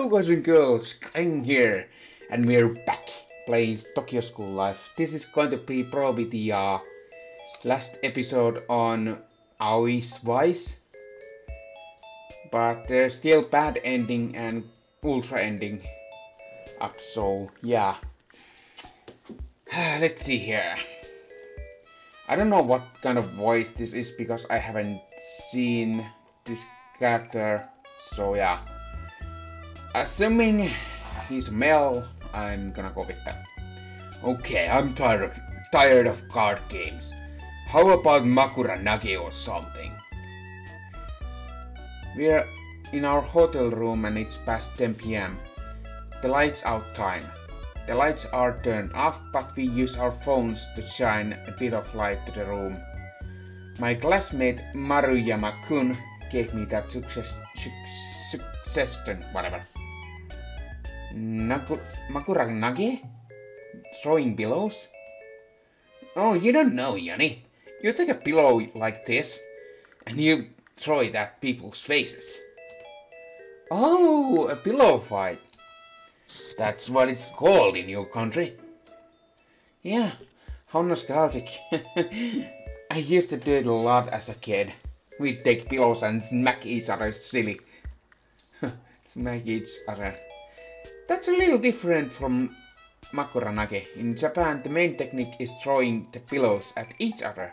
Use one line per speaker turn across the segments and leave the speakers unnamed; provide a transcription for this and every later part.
Hello boys and girls, Kang here, and we're back playing Tokyo School Life. This is going to be probably the last episode on Aoi'S, but there's still bad ending and ultra ending up, so yeah. Let's see here. I don't know what kind of voice this is because I haven't seen this character, so yeah. Assuming he's male, I'm gonna go with that. Okay, I'm tired of card games. How about Makura Nage or something? We're in our hotel room and it's past 10 PM. The lights out time. The lights are turned off, but we use our phones to shine a bit of light to the room. My classmate Maruyama-kun gave me that suggestion, whatever. Makura Nage? Throwing pillows? Oh, you don't know, Yanni. You take a pillow like this, and you throw it at people's faces. Oh, a pillow fight. That's what it's called in your country. Yeah, how nostalgic. I used to do it a lot as a kid. We'd take pillows and smack each other silly. Smack each other. That's a little different from Makura Nage. In Japan, the main technique is throwing the pillows at each other.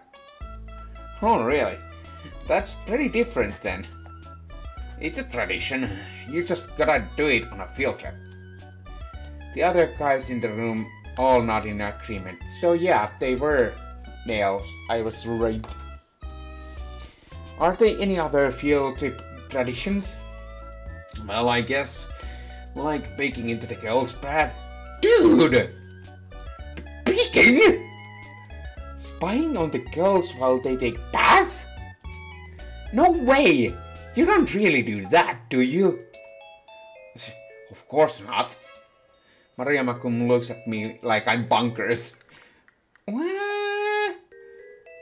Oh, really? That's pretty different then. It's a tradition. You just gotta do it on a field trip. The other guys in the room all nod in agreement. So yeah, they were males. I was right. Are there any other field trip traditions? Well, I guess like peeking into the girls' bath. Dude! Peeking? Spying on the girls while they take bath? No way! You don't really do that, do you? Of course not. Maruyama-kun looks at me like I'm bonkers. What?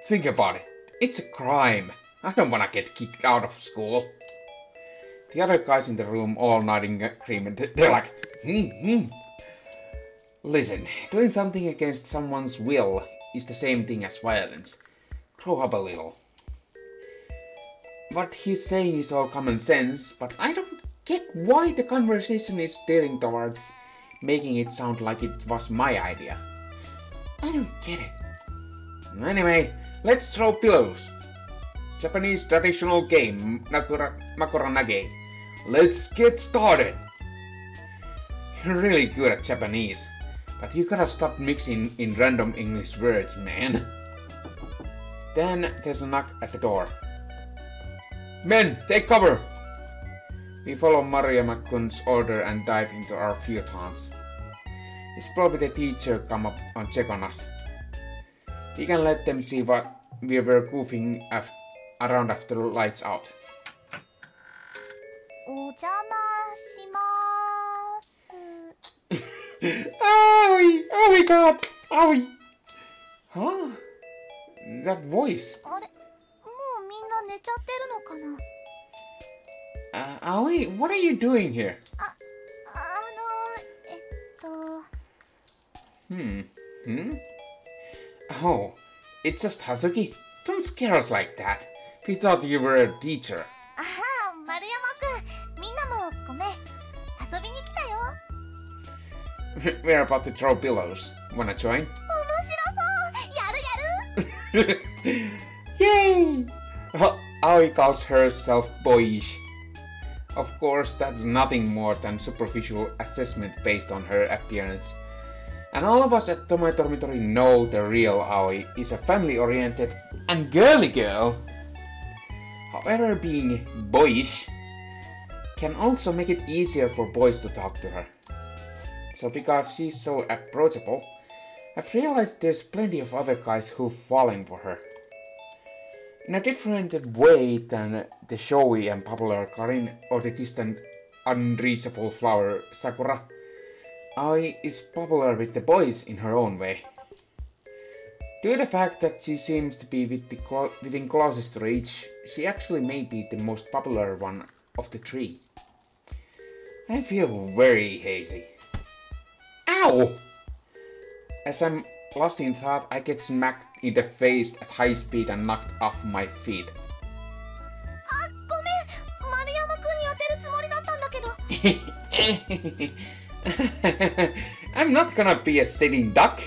Think about it. It's a crime. I don't wanna get kicked out of school. The other guys in the room all nodding agreement. They're like, Listen, doing something against someone's will is the same thing as violence. Grow up a little. What he's saying is all common sense, but I don't get why the conversation is steering towards making it sound like it was my idea. I don't get it. Anyway, let's throw pillows. Japanese traditional game, Makura Nage. Let's get started. You're really good at Japanese, but you gotta stop mixing in random English words, man. Then there's a knock at the door. Men, take cover! We follow Maruyama-kun's order and dive into our futons. It's probably the teacher come up and check on us. We can let them see what we were goofing around after the lights out. Aoi! Oh my god! Aoi! Huh? That voice. Aoi, what are you doing here? Oh, it's just Hazuki. Don't scare us like that. We thought you were a teacher. We're about to throw pillows. Wanna join? Yay! Aoi calls herself boyish. Of course, that's nothing more than superficial assessment based on her appearance. And all of us at Tomoe Dormitory know the real Aoi is a family-oriented and girly girl. However, being boyish can also make it easier for boys to talk to her. So because she's so approachable, I've realized there's plenty of other guys who've fallen for her. In a different way than the showy and popular Karin or the distant, unreachable flower Sakura, Aoi is popular with the boys in her own way. Due to the fact that she seems to be within closest reach, she actually may be the most popular one of the three. I feel very hazy. Ow! As I'm lost in thought, I get smacked in the face at high speed and knocked off my feet. I'm not gonna be a sitting duck.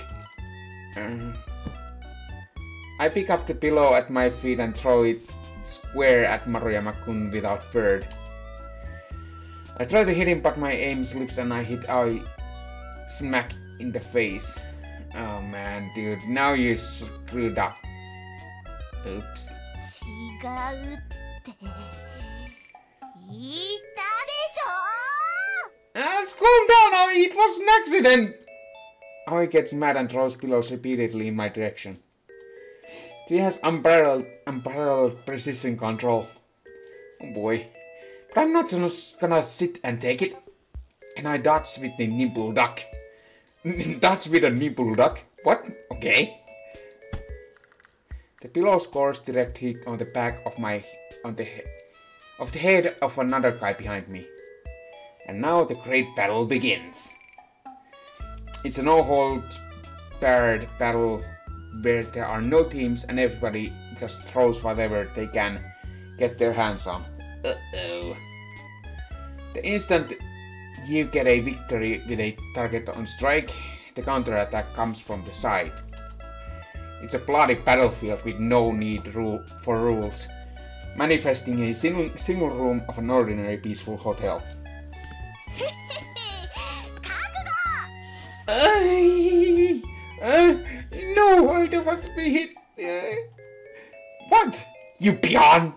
I pick up the pillow at my feet and throw it square at Maruyama-kun without word. I try to hit him, but my aim slips and I hit Aoi smack in the face. Oh man, dude, now you screwed up. Oops. Calm down, Aoi, it was an accident! Aoi gets mad and throws pillows repeatedly in my direction. She has unparalleled precision control. Oh boy. But I'm not just gonna sit and take it. And I dodge with the nimble duck. Dodge with a nimble duck? What? Okay. The pillow scores direct hit on the back of the head of another guy behind me. And now the great battle begins. It's a no-holds-barred battle where there are no teams and everybody just throws whatever they can get their hands on. Uh-oh. The instant you get a victory with a target on strike, the counterattack comes from the side. It's a bloody battlefield with no need for rules, manifesting a single room of an ordinary peaceful hotel. No, I don't want to be hit. What? You peon!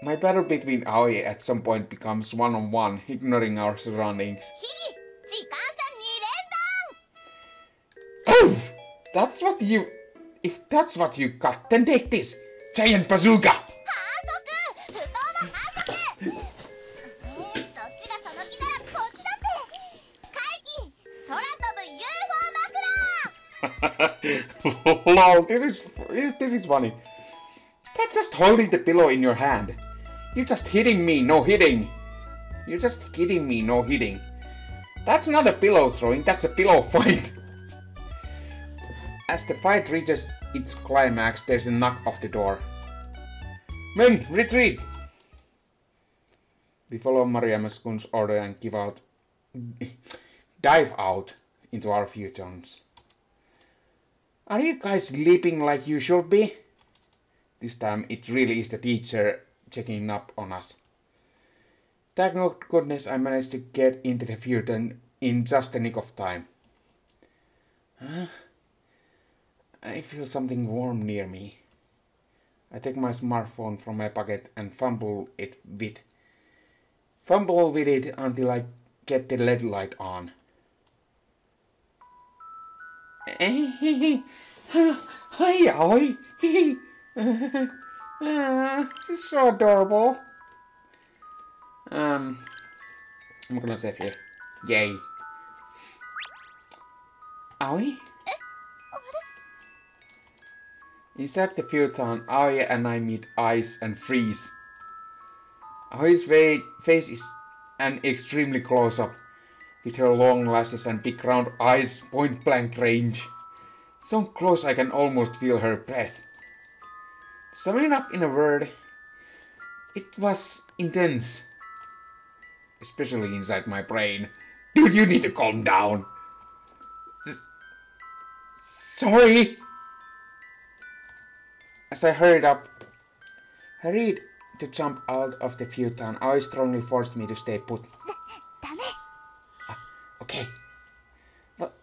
My battle between Aoi at some point becomes one-on-one, ignoring our surroundings. Oh! That's what you... If that's what you got, then take this! Giant bazooka! Lol, this is funny. That's just holding the pillow in your hand. You're just hitting me, no hitting. You're just hitting me, no hitting. That's not a pillow throwing, that's a pillow fight. As the fight reaches its climax, there's a knock off the door. Men, retreat! We follow Maruyama-kun's order and dive out into our futons. Are you guys sleeping like you should be? This time it really is the teacher checking up on us. Thank goodness I managed to get into the futon in just the nick of time. Huh? I feel something warm near me. I take my smartphone from my pocket and fumble with it until I get the LED light on. Hi, Aoi. She's so adorable. I'm gonna save here. Yay. Aoi? Inside the futon, Aoi and I meet Ice and Freeze. Aoi's face is an extremely close-up, with her long lashes and big round eyes point-blank range. So close I can almost feel her breath. To sum it up in a word, it was intense. Especially inside my brain. Dude, you need to calm down. Sorry. As I hurried to jump out of the futon, Aoi strongly forced me to stay put. Okay. What?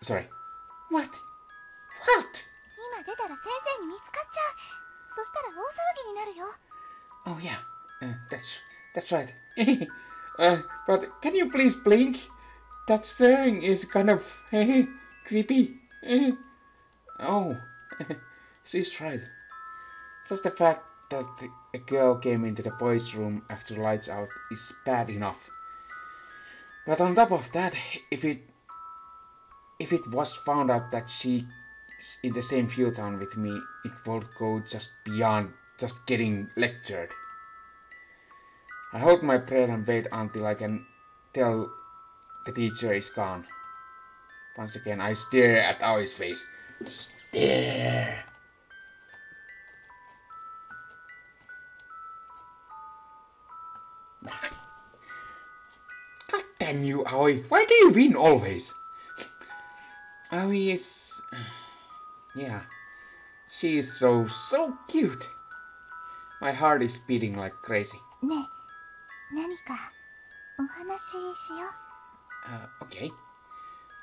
Sorry. What? Oh yeah, that's right. But can you please blink? That staring is kind of creepy. Oh, she's right. Just the fact that a girl came into the boys' room after lights out is bad enough. But on top of that, if it was found out that she's in the same futon with me, it would go just beyond just getting lectured. I hold my breath and wait until I can tell the teacher is gone. Once again, I stare at Aoi's face. Stare! God damn you, Aoi. Why do you win always? Aoi is... yeah. She is so cute. My heart is beating like crazy. Okay.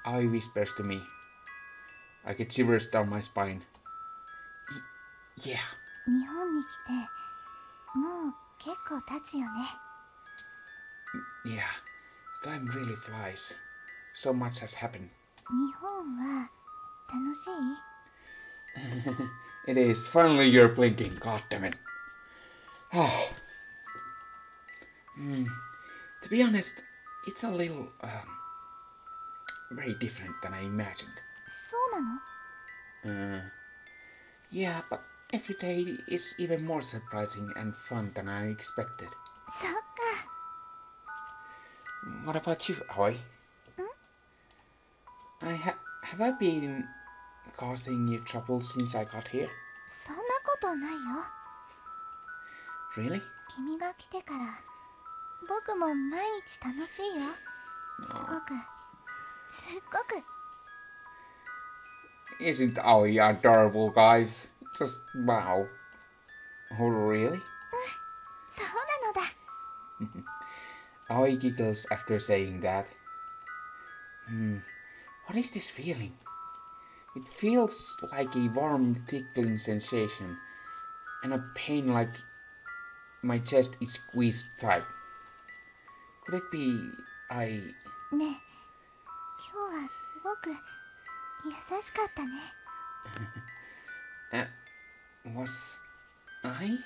Aoi whispers to me. I get shivers down my spine. Yeah. Yeah. Time really flies. So much has happened. It is. Finally you're blinking. God damn it. Oh. To be honest, it's a little very different than I imagined. Yeah, but every day is even more surprising and fun than I expected. What about you, Aoi? Have I been causing you trouble since I got here? Really? Isn't Aoi adorable, guys? Just wow. Oh, really? Aoi giggles after saying that. What is this feeling? It feels like a warm, tickling sensation, and a pain like my chest is squeezed tight. Could it be I... was I?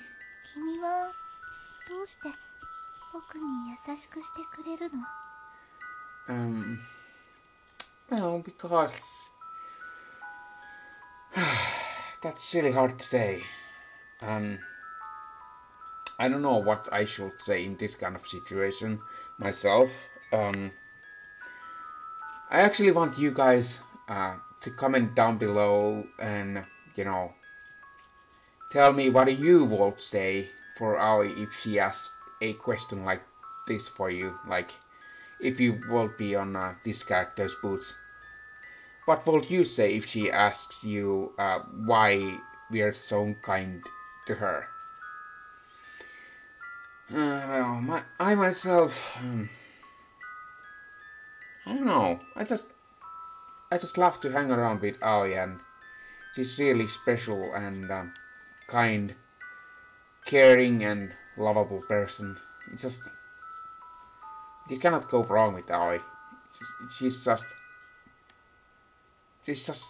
Well, because... that's really hard to say. I don't know what I should say in this kind of situation myself. I actually want you guys to comment down below and, you know, tell me what you would say for Aoi if she asks a question like this for you. Like, if you would be on this character's boots. What would you say if she asks you why we are so kind to her? Well, I myself, I don't know. I just love to hang around with Aoi, and she's really special and kind, caring, and lovable person. It's just you cannot go wrong with Aoi. She's just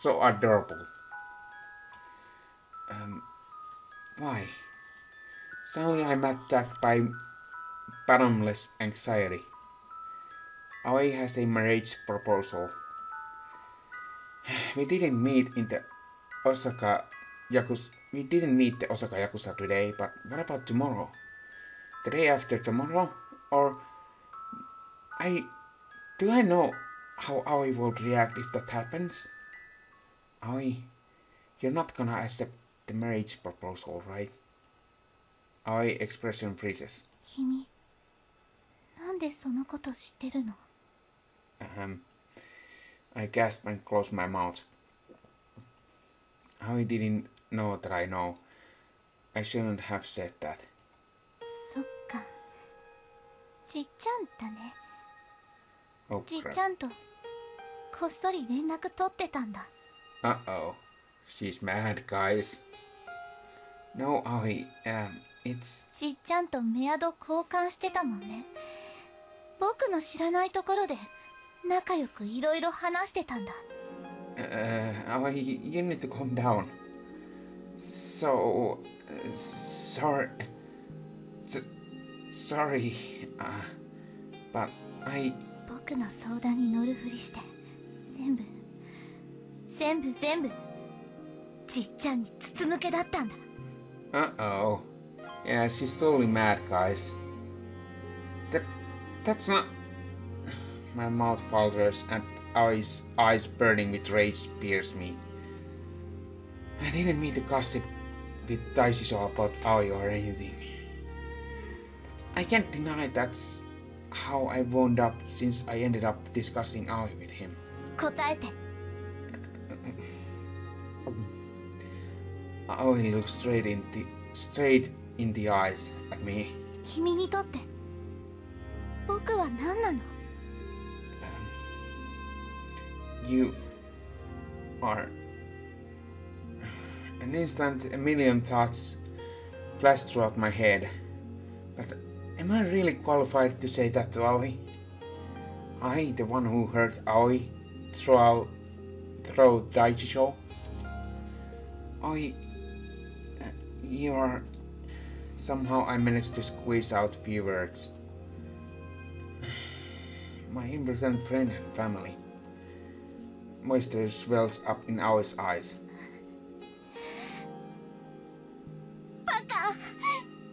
so adorable. Why? Suddenly I'm attacked by bottomless anxiety. Aoi has a marriage proposal. We didn't meet the Osaka Yakuza today, but what about tomorrow? The day after tomorrow? Or do I know how Aoi will react if that happens? Aoi, you're not gonna accept the marriage proposal, right? Aoi expression freezes. I gasp and close my mouth. Aoi didn't know that I know. I shouldn't have said that. Oh, crap. Uh-oh. She's mad, guys. No, Aoi, it's... Aoi, you need to calm down. So... sorry... but I... Uh-oh. Yeah, she's totally mad, guys. That's not... My mouth falters and Aoi's eyes burning with rage pierce me. I didn't mean to gossip with Daishiso about Aoi or anything. But I can't deny that's how I wound up since I ended up discussing Aoi with him.
答えて。
Aoi looks straight in the eyes at me.
君にとって僕は何なの？
You are... An instant, a million thoughts flashed throughout my head. But am I really qualified to say that to Aoi? I, the one who heard Aoi throw Daichisho? Aoi... You are... Somehow I managed to squeeze out a few words. My important friend and family. Moisture swells up in Aoi's eyes.
バカバカ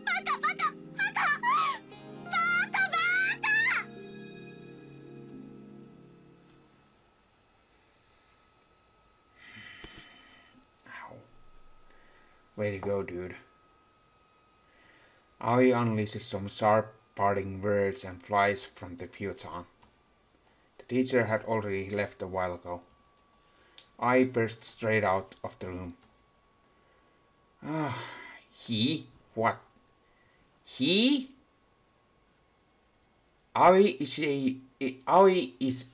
バカバカバカバカ。
Ow. Way to go, dude. Aoi unleashes some sharp parting words and flies from the futon. The teacher had already left a while ago. I burst straight out of the room. He? What? He? Aoi is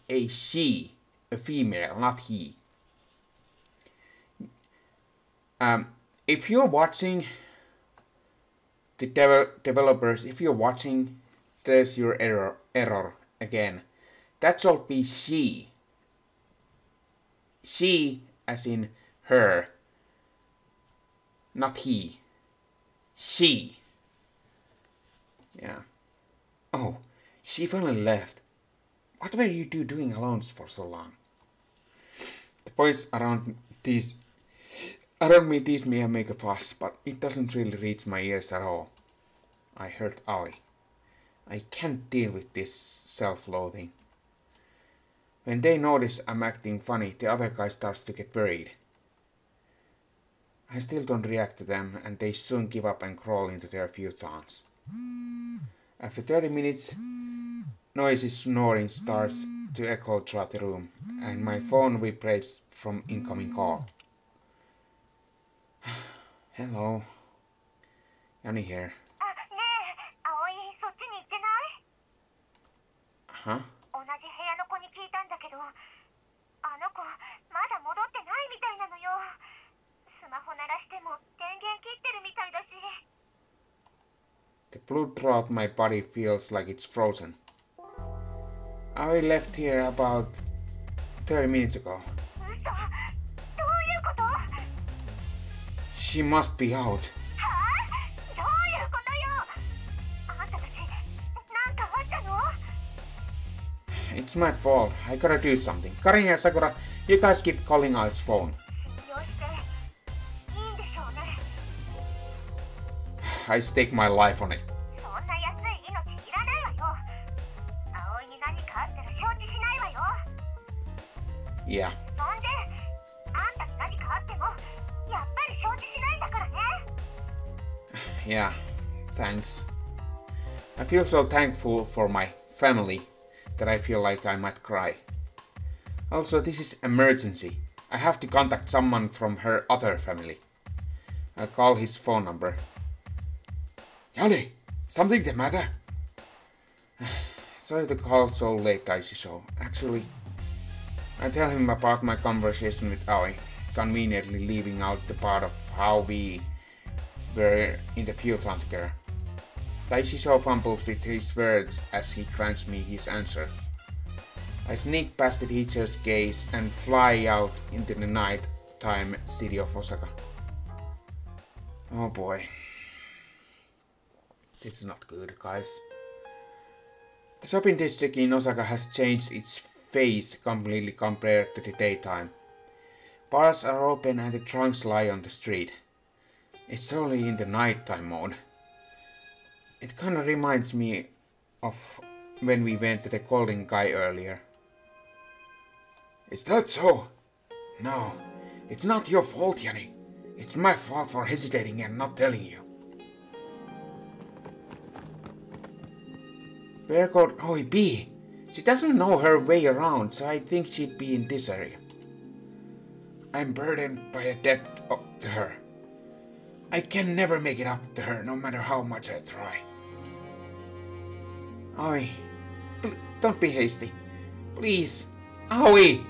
a she, a female, not he. If you're watching, the developers, if you're watching, there's your error again. That should be she. She, as in her. Not he. She. Yeah. Oh, she finally left. What were you two doing alone for so long? The boys around me tease me and make a fuss, but it doesn't really reach my ears at all. I heard Aoi. I can't deal with this self-loathing. When they notice I'm acting funny, the other guy starts to get worried. I still don't react to them, and they soon give up and crawl into their futons. After 30 minutes, noisy snoring starts to echo throughout the room, and my phone vibrates from incoming call. Hello. Yanni here. Huh? The blood throughout my body feels like it's frozen. I left here about 30 minutes ago. She must be out. It's my fault. I gotta do something. Karin and Sakura, you guys keep calling Aoi's phone. I stake my life on it. Yeah. Yeah, thanks. I feel so thankful for my family that I feel like I might cry. Also, this is emergency. I have to contact someone from her other family. I'll call his phone number. Yanni, something the matter? Sorry to call so late, Daishiso. Actually, I tell him about my conversation with Aoi, conveniently leaving out the part of how we were in the futon together. Daishiso fumbles with his words as he grants me his answer. I sneak past the teacher's gaze and fly out into the night-time city of Osaka. Oh boy. This is not good, guys. The shopping district in Osaka has changed its face completely compared to the daytime. Bars are open and the trunks lie on the street. It's totally in the nighttime mode. It kinda reminds me of when we went to the golden guy earlier. Is that so? No, it's not your fault, Yanni. It's my fault for hesitating and not telling you. Bear called Aoi'S. She doesn't know her way around, so I think she'd be in this area. I'm burdened by a debt to her. I can never make it up to her, no matter how much I try. Aoi, don't be hasty. Please, Aoi!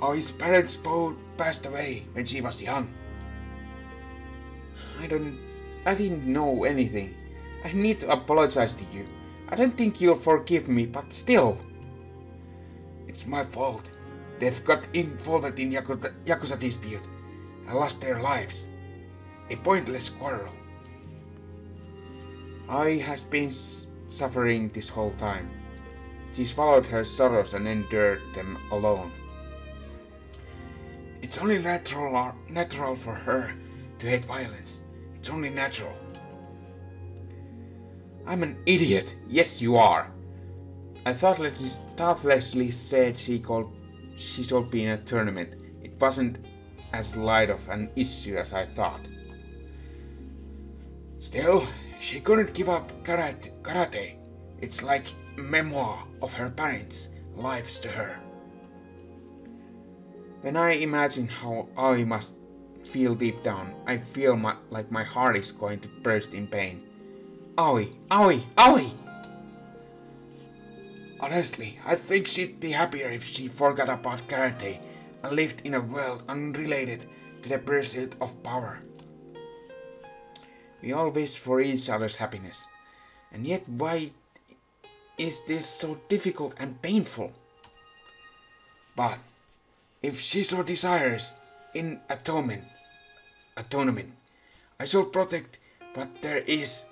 Aoi's parents both passed away when she was young. I didn't know anything. I need to apologize to you. I don't think you'll forgive me, but still. It's my fault. They've got involved in Yakuza dispute and lost their lives. A pointless quarrel. Aoi has been suffering this whole time. She swallowed her sorrows and endured them alone. It's only natural for her to hate violence. It's only natural. I'm an idiot. Yes, you are. I thoughtlessly said she should be in a tournament. It wasn't as light of an issue as I thought. Still, she couldn't give up karate. It's like a memoir of her parents' lives to her. When I imagine how Aoi must feel deep down, I feel like my heart is going to burst in pain. Aoi! Aoi! Aoi! Honestly, I think she'd be happier if she forgot about karate and lived in a world unrelated to the pursuit of power. We all wish for each other's happiness, and yet why is this so difficult and painful? But if she so desires in a tournament, I shall protect what there is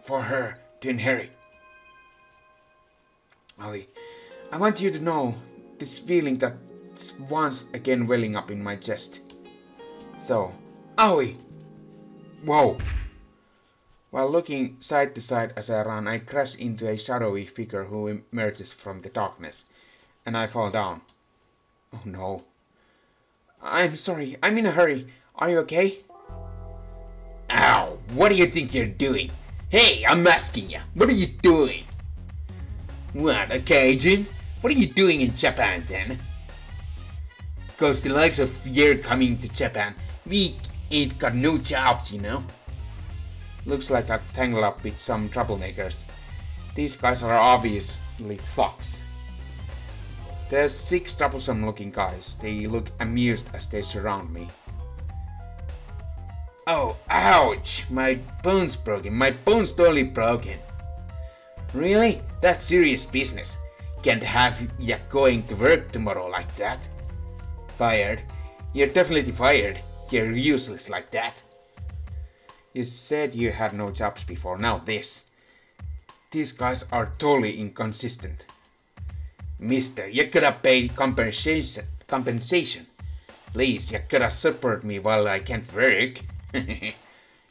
for her to inherit. Aoi, I want you to know this feeling that's once again welling up in my chest. So, Aoi! Whoa! While looking side to side as I run, I crash into a shadowy figure who emerges from the darkness, and I fall down. Oh no. I'm sorry, I'm in a hurry. Are you okay? Ow! What do you think you're doing? Hey, I'm asking you, what are you doing? What, a Cajun? What are you doing in Japan then? Cause the likes of you're coming to Japan, we ain't got no jobs, you know? Looks like I tangled up with some troublemakers. These guys are obviously thugs. There's 6 troublesome looking guys. They look amused as they surround me. Oh, ouch! My bone's broken. My bone's totally broken. Really? That's serious business. Can't have ya going to work tomorrow like that. Fired? You're definitely fired. You're useless like that. You said you had no jobs before, now this. These guys are totally inconsistent. Mister, you gotta pay compensation. Please, you gotta support me while I can't work.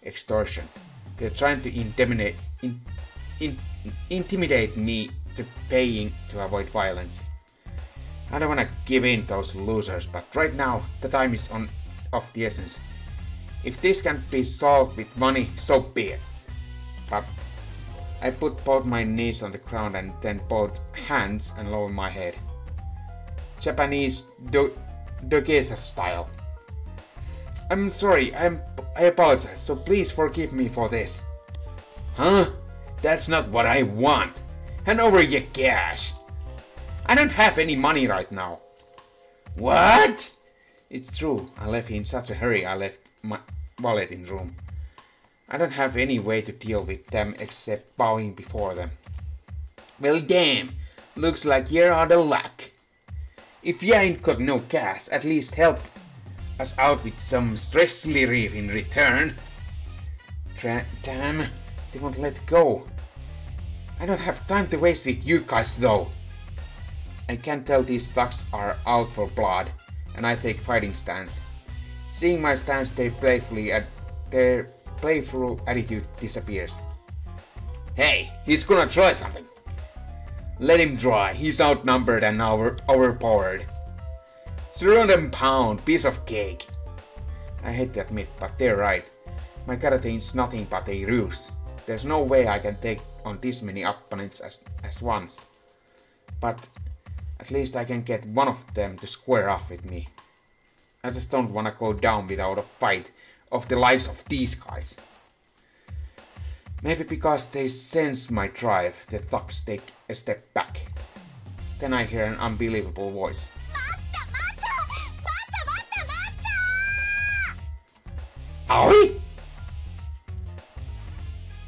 Extortion. They're trying to intimidate me to paying to avoid violence. I don't wanna give in those losers, but right now the time is of the essence. If this can be solved with money, so be it. But I put both my knees on the ground and then both hands and lower my head. Japanese Dogenzaka style. I'm sorry, I apologize, so please forgive me for this. Huh? That's not what I want. Hand over your cash. I don't have any money right now. What? It's true, I left in such a hurry I left my wallet in room. I don't have any way to deal with them except bowing before them. Well damn, looks like you're out of luck. If you ain't got no cash, at least help us out with some stress relief in return. Damn, they won't let go. I don't have time to waste with you guys though. I can tell these thugs are out for blood, and I take fighting stance. Seeing my stance, their playful attitude disappears. Hey, he's gonna try something. Let him try. He's outnumbered and overpowered. 300 pound piece of cake. I hate to admit, but they're right. My karate is nothing but a ruse. There's no way I can take on this many opponents as once. But at least I can get one of them to square off with me. I just don't wanna go down without a fight of the likes of these guys. Maybe because they sense my drive, the thugs take a step back. Then I hear an unbelievable voice. Aoi?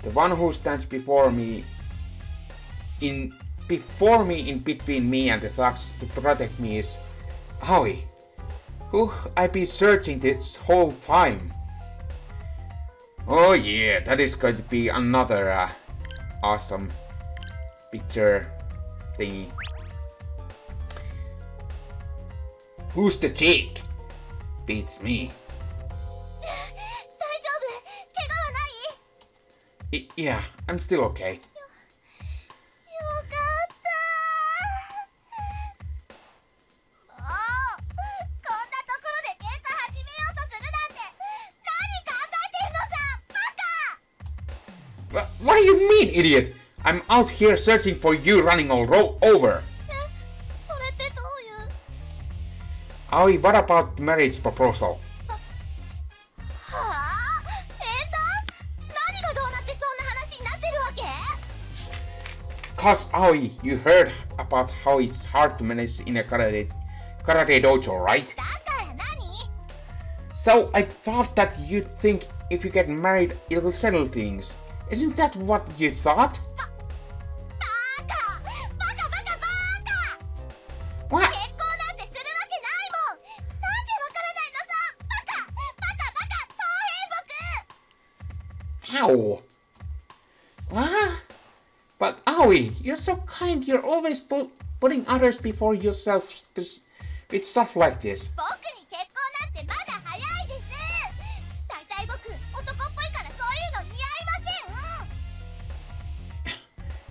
The one who stands before me in between me and the thugs to protect me is Aoi, who I've been searching this whole time. Oh yeah, that is going to be another awesome picture thingy. Who's the chick? Beats me. Yeah, I'm still okay. What do you mean, idiot? I'm out here searching for you running all over. Aoi, what about the marriage proposal? Cause Aoi, you heard about how it's hard to manage in a karate dojo, right? So I thought that you'd think if you get married it'll settle things. Isn't that what you thought? What? How? What? But Aoi, you're so kind. You're always putting others before yourself with stuff like this.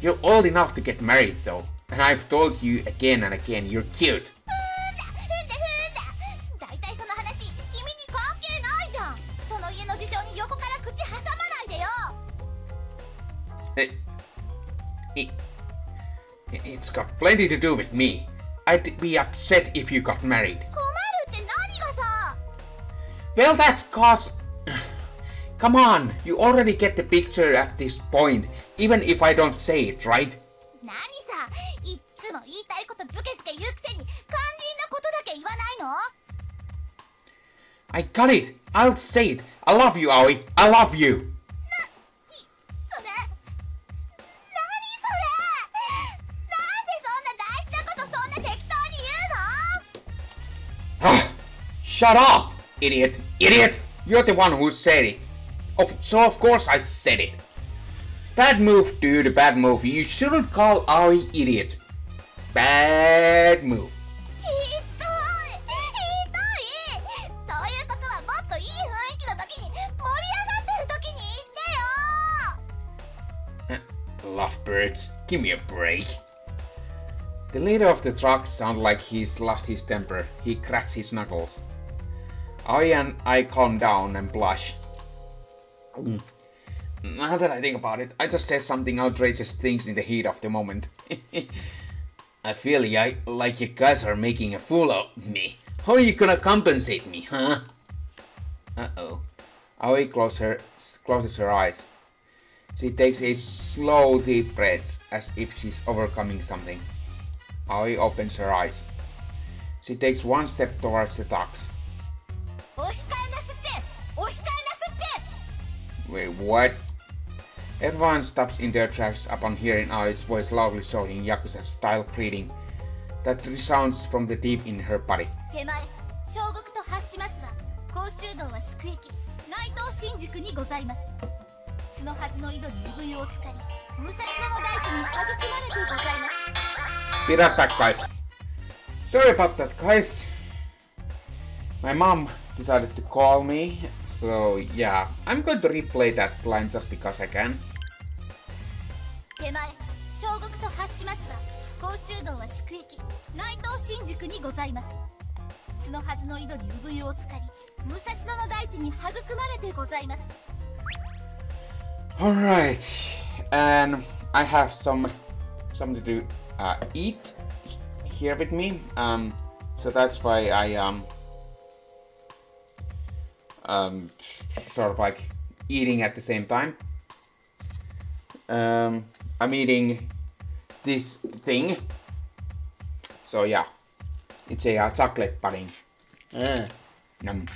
You're old enough to get married though, and I've told you again and again you're cute. It's got plenty to do with me. I'd be upset if you got married. Well, that's cause... Come on, you already get the picture at this point, even if I don't say it, right? I got it! I'll say it! I love you, Aoi! I love you! Shut up, idiot! Idiot! You're the one who said it. So of course I said it. Bad move, dude. Bad move. You shouldn't call Aoi idiot. Bad move. Lovebirds, give me a break. The leader of the truck sounds like he's lost his temper. He cracks his knuckles. Aoi and I calm down and blush. Now that I think about it, I just said something outrageous things in the heat of the moment. I feel like you guys are making a fool of me. How are you gonna compensate me, huh? Uh-oh. Aoi closes her eyes. She takes a slow deep breath as if she's overcoming something. Aoi opens her eyes. She takes one step towards the ducks. Wait, what? Everyone stops in their tracks upon hearing Aoi's voice loudly shouting Yakuza-style greeting that resounds from the deep in her body. Be right back, guys. Sorry about that, guys. My mom decided to call me, so yeah, I'm going to replay that line just because I can.
手前小国と発しますは甲州道は宿駅内藤新宿にございます。角はずの井戸に産湯を浸かり武蔵野の大地に育まれてございます。
Alright, and I have something to eat here with me, so that's why I sort of like eating at the same time. I'm eating this thing, so yeah, it's a chocolate pudding. Num.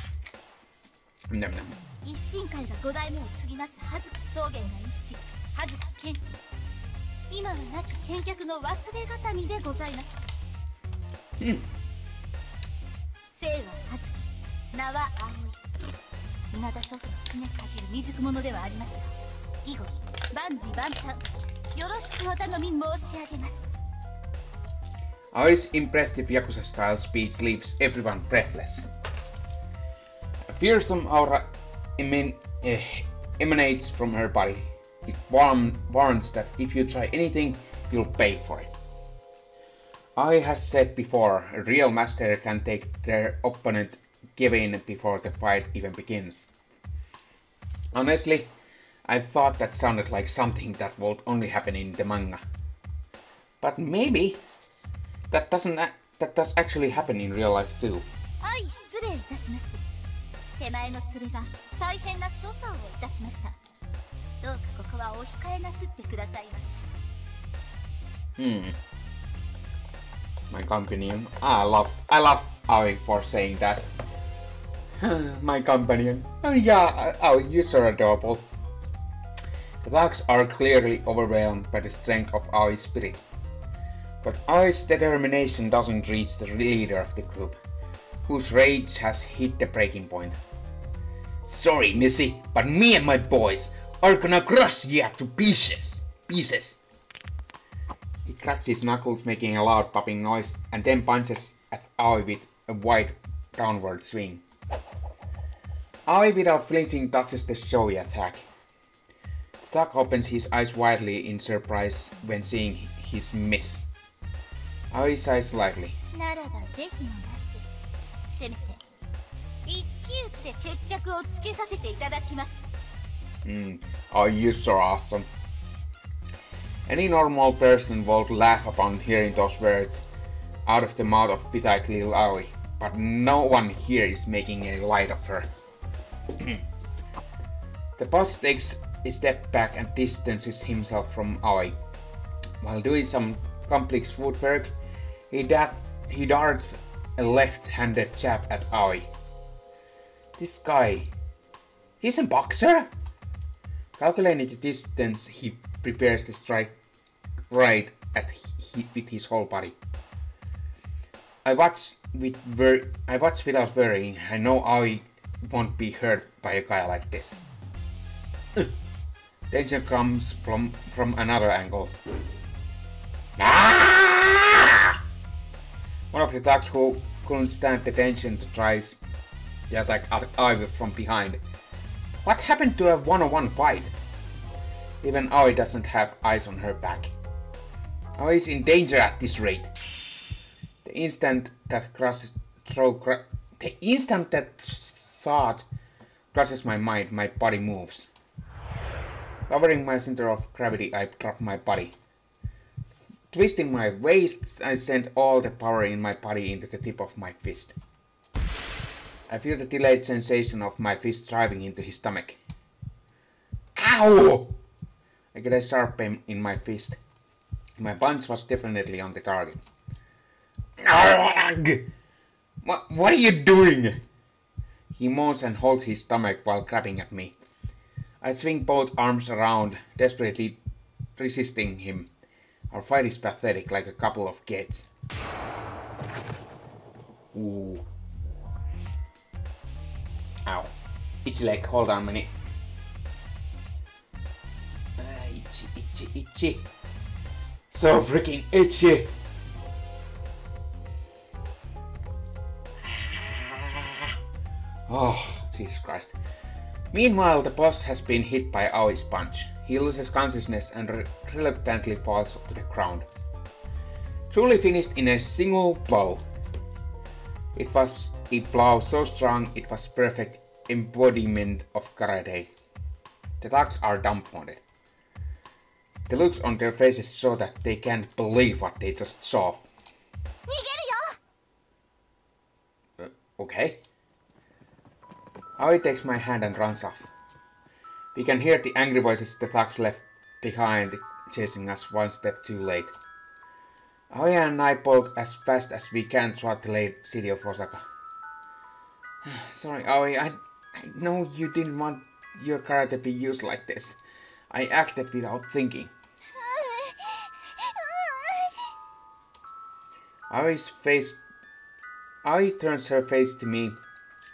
Num num.
一神会が5代目を継ぎます葉月宗元が一子葉月謙信、今は亡き剣客の忘れがたみでございます。姓は葉月、名は葵。稲田祖父の常かじる未熟者ではありますが、以後万事万端よろしくお頼み申し上げます。
Aoi's impressive Yakuza-style speech leaves everyone breathless. A fearsome aura emanates from her body. It warns that if you try anything, you'll pay for it. Aoi has said before, a real master can take their opponent given before the fight even begins. Honestly, I thought that sounded like something that would only happen in the manga. But maybe that does actually happen in real life too.
失礼いたします。手前の連れが大変な粗相をいたしました。どうかここはお控えなすってくださいまし。
My companion. I love Aoi for saying that. My companion. Oh yeah, Aoi, you're so adorable. The dogs are clearly overwhelmed by the strength of Aoi's spirit. But Aoi's determination doesn't reach the leader of the group, whose rage has hit the breaking point. Sorry, Missy, but me and my boys are gonna crush you to pieces. He cracks his knuckles, making a loud popping noise, and then punches at Aoi with a wide downward swing. Aoi, without flinching, dodges the showy attack. The dog opens his eyes widely in surprise when seeing his miss. Aoi sighs slightly.
ならばぜひのなし、せめて一騎打ちで決着をつけさせていただきます。
Oh, you're so awesome. Any normal person would laugh upon hearing those words out of the mouth of petite little Aoi, but no one here is making a light of her. The boss takes a step back and distances himself from Aoi. While doing some complex footwork, he darts a left-handed jab at Aoi. This guy, he's a boxer? Calculating the distance, he prepares to strike right with his whole body. I watch without worrying. I know Aoi won't be hurt by a guy like this. Danger comes from another angle. Ah! One of the thugs who couldn't stand the tension tries to attack Aoi from behind. What happened to a one-on-one fight? Even Aoi doesn't have eyes on her back. Aoi is in danger at this rate. The instant that thought crosses my mind, my body moves. Lowering my center of gravity, I drop my body. Twisting my waist, I send all the power in my body into the tip of my fist. I feel the delayed sensation of my fist driving into his stomach. Ow! I get a sharp pain in my fist. My punch was definitely on the target. What are you doing? He moans and holds his stomach while grabbing at me. I swing both arms around, desperately resisting him. Our fight is pathetic, like a couple of kids. Ooh. Ow. Itchy leg, hold on a minute. Itchy. So freaking itchy. Oh, Jesus Christ. Meanwhile, the boss has been hit by Aoi's punch. He loses consciousness and reluctantly falls to the ground. Truly finished in a single blow. It was a blow so strong it was perfect embodiment of karate. The thugs are dumbfounded. The looks on their faces show that they can't believe what they just saw. Okay. Aoi takes my hand and runs off. We can hear the angry voices the thugs left behind chasing us one step too late. Aoi and I bolt as fast as we can throughout the late city of Osaka. Sorry, Aoi, I know you didn't want your karate to be used like this. I acted without thinking. Aoi turns her face to me,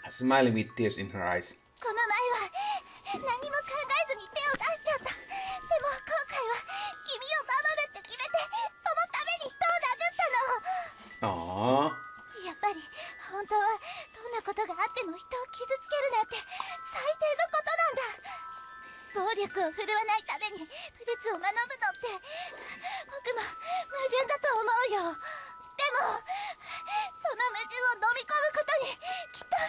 smiling with tears in her eyes. Aww.
本当はどんなことがあっても人を傷つけるなんて最低のことなんだ。暴力を振るわないために武術を学ぶのって僕も矛盾だと思うよ。でもその矛盾を飲み込むことにきっと意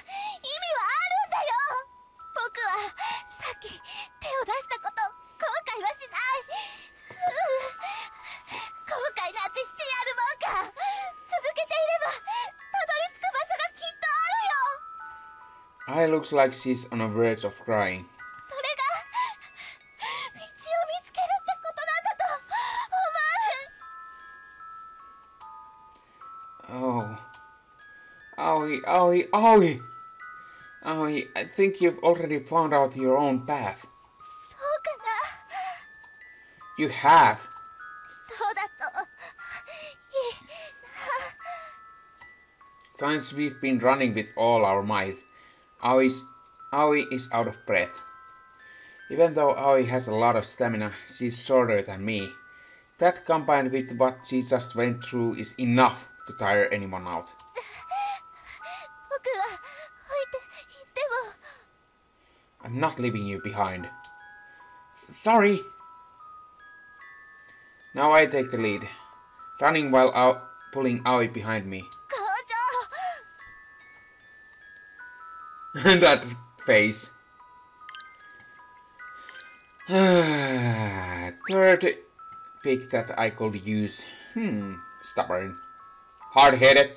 味はあるんだよ。僕はさっき手を出したこと後悔はしない。後悔なんてしてやるもんか。続けていればたどり着く場所がきっとあるよ。
Ai looks like she's on the verge of crying.
それが道を見つけるってことなんだと思う。
Oh. Aoi. Aoi, I think you've already found out your own path.
そうかな。
You have.
そうだといいな。
Since we've been running with all our might, Aoi is out of breath. Even though Aoi has a lot of stamina, she's shorter than me. That combined with what she just went through is enough to tire anyone out.
僕は置いていっても。
I'm not leaving you behind. Sorry. Now I take the lead, running while pulling Aoi behind me.
工場。
That face. Third pick that I could use. Stubborn. Hard-headed.
どうへ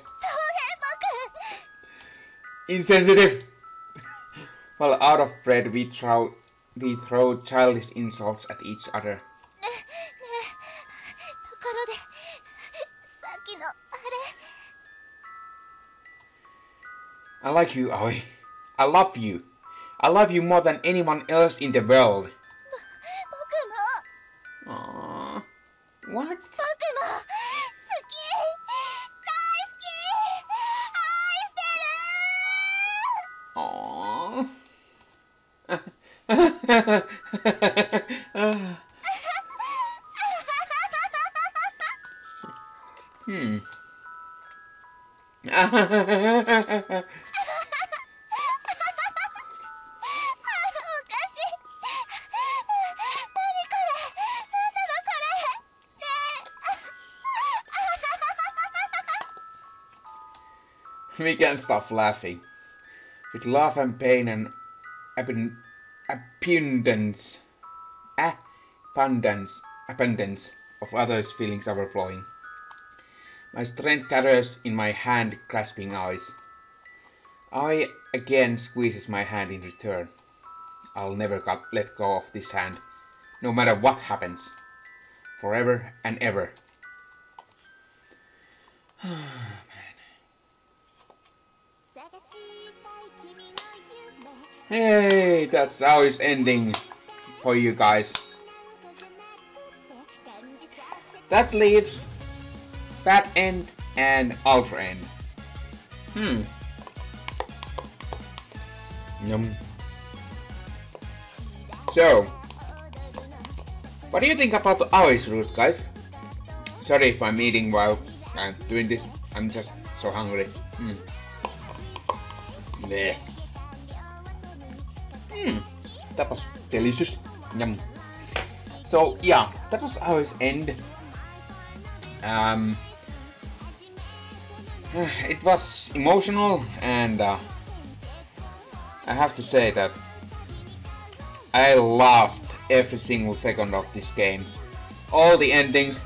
僕。
Insensitive. While out of breath, we throw childish insults at each other.
ところでさっきのあれ。
I like you, Aoi. I love you. I love you more than anyone else in the world.
僕も。
Aww. What?
僕も好き。大好き。愛してる。
Aww. We can't stop laughing. With love and pain and abundance of others' feelings overflowing. My strength gathers in my hand, grasping Aoi's. Aoi again squeezes my hand in return. I'll never let go of this hand, no matter what happens. Forever and ever. Hey, that's Aoi's ending for you guys. That leaves bad end and ultra end. Yum. So, what do you think about the Aoi's route, guys? Sorry if I'm eating while I'm doing this. I'm just so hungry. Bleh. that was delicious. Yum. So yeah, that was Aoi'S end. It was emotional, and I have to say that I loved every single second of this game. All the endings,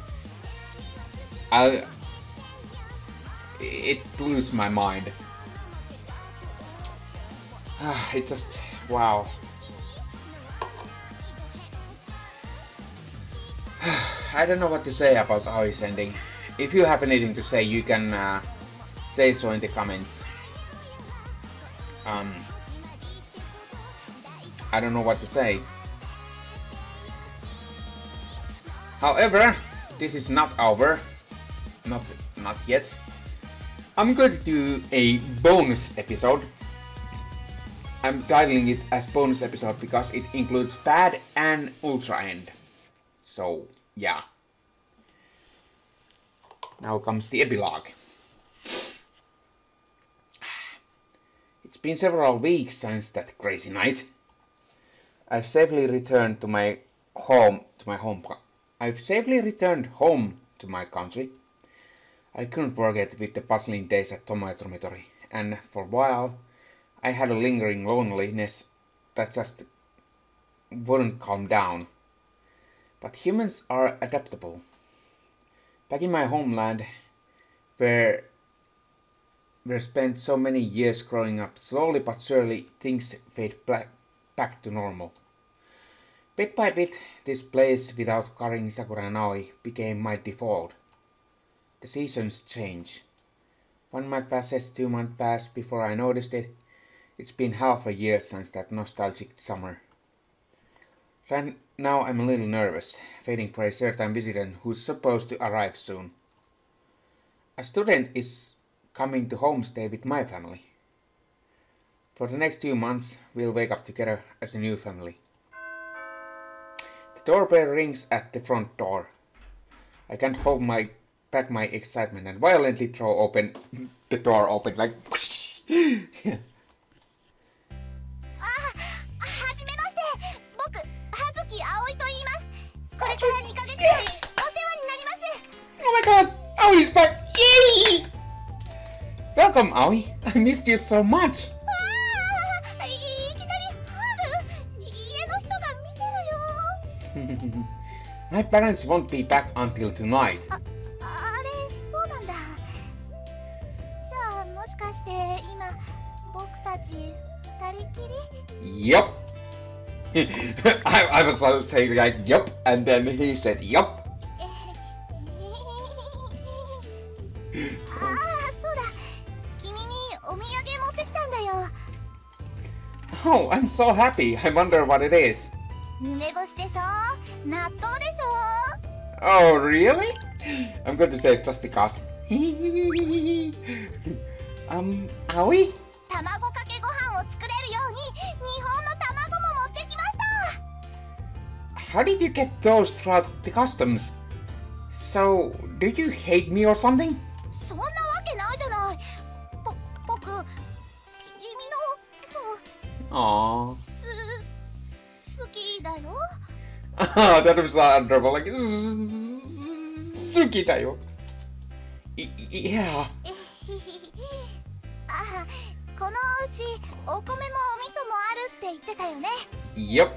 it blew my mind. It just, wow. I don't know what to say about Aoi'S ending. If you have anything to say, you can say so in the comments. I don't know what to say. However, this is not over. Not yet. I'm going to do a bonus episode. I'm titling it as bonus episode because it includes bad and ultra end. So, yeah. Now comes the epilogue. It's been several weeks since that crazy night. I've safely returned home to my country. I couldn't forget with the puzzling days at Tomoe Dormitory, and for a while I had a lingering loneliness that just wouldn't calm down. But humans are adaptable. Back in my homeland, where spent so many years growing up, slowly but surely things fade back to normal. Bit by bit, this place without Karin, Sakura and Aoi became my default. The seasons change. 1 month passes, 2 months pass before I noticed it. It's been half a year since that nostalgic summer. Right now I'm a little nervous, waiting for a certain visitor who's supposed to arrive soon. A student is coming to homestay with my family. For the next 2 months, we'll wake up together as a new family. The doorbell rings at the front door. I can't hold back my excitement and violently throw the door open like.
はじめまして。僕、葉月葵と言います。これから2ヶ月間お世話になります。
Oh my god! Aoi's back! Yay! Welcome, Aoi. I missed you so much.
いきなりハグ。家の人が見てるよ。
My parents won't be back until tonight.
あれ、そうなんだ。じゃあもしかして今僕たち2人きり？
Yup. I was saying like yup, and then he said yup.
そうだ。君にお土産持ってきたんだよ。
Oh, I'm so happy. I wonder what it is.
梅干しでしょ。納豆でしょ。
Oh, really? I'm going to say it just because. Aoi?
卵かけご飯を作れるように日本の卵も持ってきました。
How did you get those throughout the customs? So, did you hate me or something?
そんなわけないじゃない。僕、君のこと。
Aww.
好きだよ。
Ah, that was adorable. Like, Suki da yo. Yeah.
このうちお米もお味噌もあるって言ってたよね。
Yep.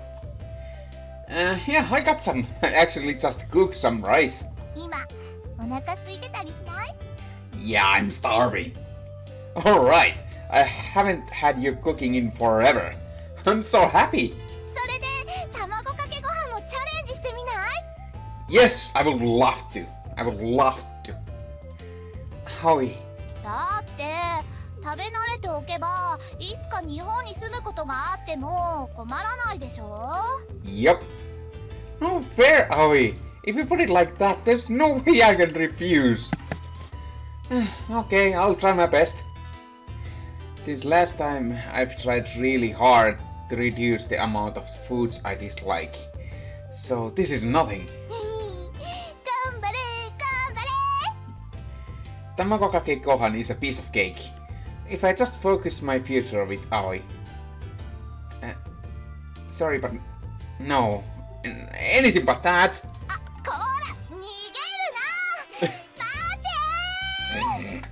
Yeah, I got some. I actually just cooked some rice.
今お腹空いてたりしない？
Yeah, I'm starving. Alright, I haven't had your cooking in forever. I'm so happy.
それで卵かけご飯もチャレンジしてみない？
Yes, I would love to. I would love to. Aoi.
だって食べ慣れておけばいつか日本に住むことがあっても困らないでしょ？
Yep. No fair, Aoi. If you put it like that, there's no way I can refuse. Okay, I'll try my best. Since last time, I've tried really hard to reduce the amount of foods I dislike. So this is nothing.
頑張れ頑張れ。
Tamago kake gohan is a piece of cake. If I just focus my future with Aoi. sorry, but no. Anything but that.
あ、こら、逃げるな。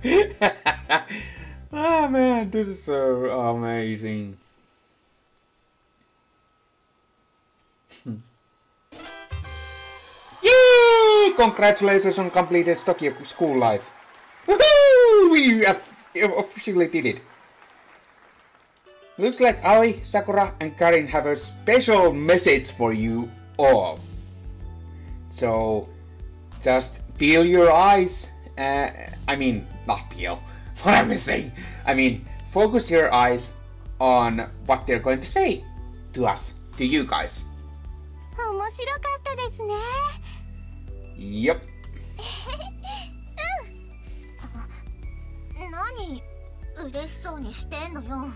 待て。
Oh man, this is so amazing. Yay! Congratulations on completed Tokyo school life. Woohoo! We officially did it. Looks like Aoi, Sakura and Karin have a special message for you all. So, just peel your eyes. I mean, not peel. What am I saying? I mean, focus your eyes on what they're going to say to us, to you guys.
面白かったですね。
Yep.
何嬉しそうにしてんのよ。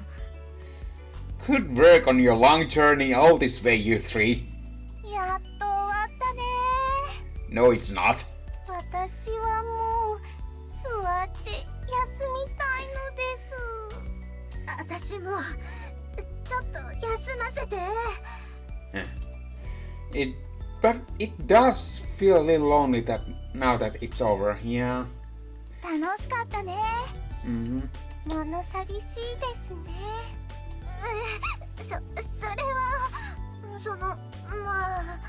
Good work on your long journey all this way, you three.
やっと終わったね。
No, it's not.
私はもう座って休みたいのです。私もちょっと休ませて。
But it does feel a little lonely that now that it's over, yeah.
楽しかったね。
Mm-hmm.
もの寂しいですね。それはまあ。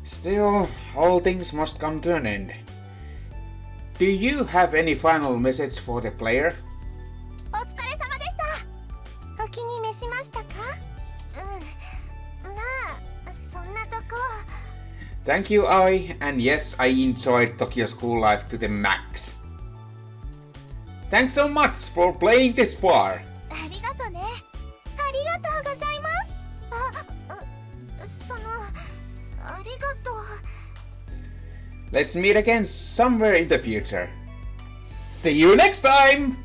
Still, all things must come to an end. Do you have any final message for the player?
お疲れ様でした。お気に召しましたか？まあそんなとこ。
Thank you, Aoi, and yes, I enjoyed Tokyo School Life to the max. Thanks so much for playing this far.
ありがとね。ありがとうございます。ありがとう。
Let's meet again somewhere in the future. See you next time!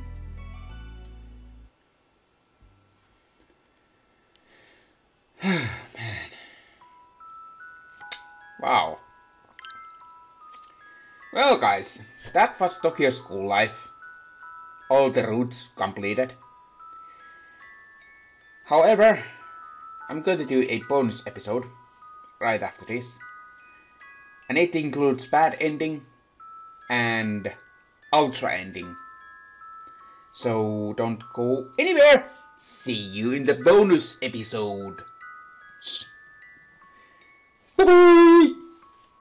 Man. Wow. Well guys, that was Tokyo School Life. All the routes completed. However, I'm going to do a bonus episode right after this. And it includes bad ending and ultra ending. So don't go anywhere. See you in the bonus episode. Bye bye.